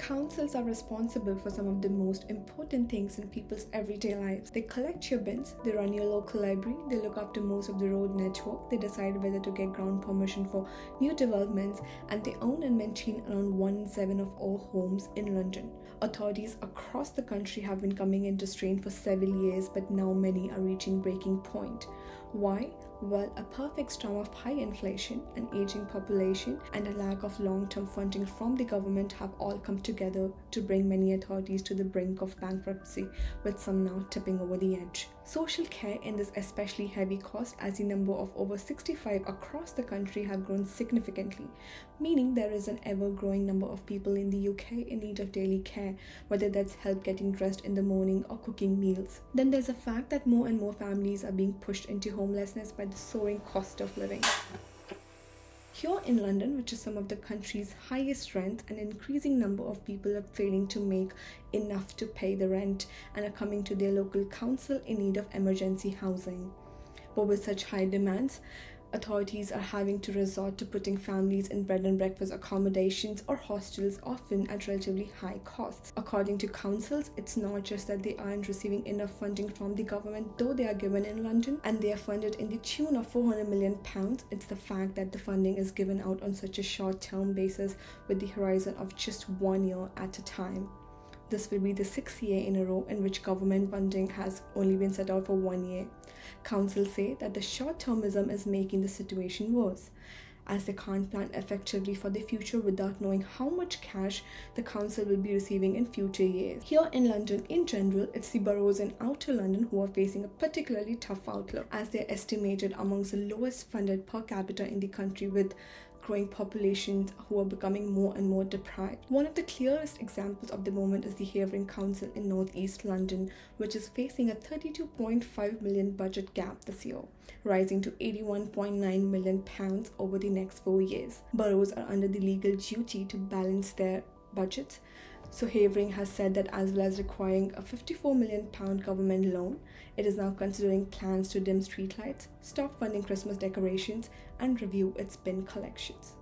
Councils are responsible for some of the most important things in people's everyday lives. They collect your bins, they run your local library, they look after most of the road network, they decide whether to get ground permission for new developments, and they own and maintain around 1/7 of all homes in London. Authorities across the country have been coming into strain for several years, but now many are reaching breaking point. Why? Well, a perfect storm of high inflation, an aging population, and a lack of long-term funding from the government have all come together to bring many authorities to the brink of bankruptcy, with some now tipping over the edge. Social care in this especially heavy cost, as the number of over 65 across the country have grown significantly, meaning there is an ever-growing number of people in the UK in need of daily care, whether that's help getting dressed in the morning or cooking meals. Then there's the fact that more and more families are being pushed into homelessness by the soaring cost of living. Here in London, which is some of the country's highest rent, an increasing number of people are failing to make enough to pay the rent and are coming to their local council in need of emergency housing. But with such high demands, authorities are having to resort to putting families in bed and breakfast accommodations or hostels, often at relatively high costs. According to councils, it's not just that they aren't receiving enough funding from the government, though they are given in London and they are funded in the tune of £400 million. It's the fact that the funding is given out on such a short-term basis with the horizon of just 1 year at a time. This will be the 6th year in a row in which government funding has only been set out for 1 year. Councils say that the short-termism is making the situation worse, as they can't plan effectively for the future without knowing how much cash the council will be receiving in future years. Here in London in general, it's the boroughs in outer London who are facing a particularly tough outlook, as they're estimated amongst the lowest funded per capita in the country, with growing populations who are becoming more and more deprived. One of the clearest examples of the moment is the Havering Council in northeast London, which is facing a £32.5 million budget gap this year, rising to £81.9 million over the next 4 years. Boroughs are under the legal duty to balance their budgets, so Havering has said that as well as requiring a £54 million government loan, it is now considering plans to dim streetlights, stop funding Christmas decorations, and review its bin collections.